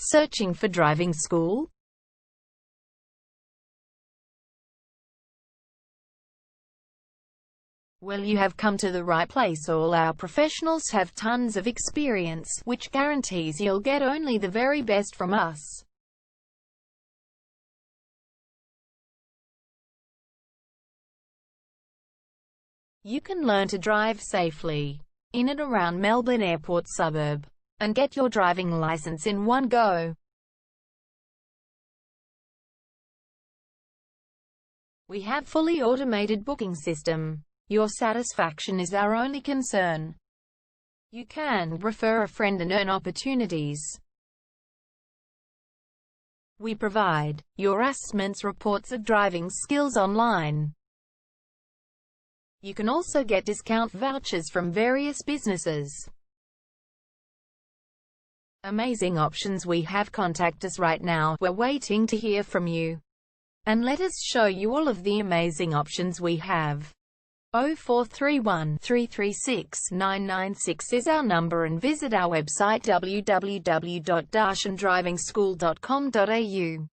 Searching for driving school? Well, you have come to the right place. All our professionals have tons of experience, which guarantees you'll get only the very best from us. You can learn to drive safely in and around Melbourne Airport suburb, and get your driving license in one go. We have fully automated booking system. Your satisfaction is our only concern. You can refer a friend and earn opportunities. We provide your assessments reports of driving skills online. You can also get discount vouchers from various businesses. Amazing options we have. Contact us right now. We're waiting to hear from you. And let us show you all of the amazing options we have. 0431 336 996 is our number, and visit our website www.darshandrivingschool.com.au.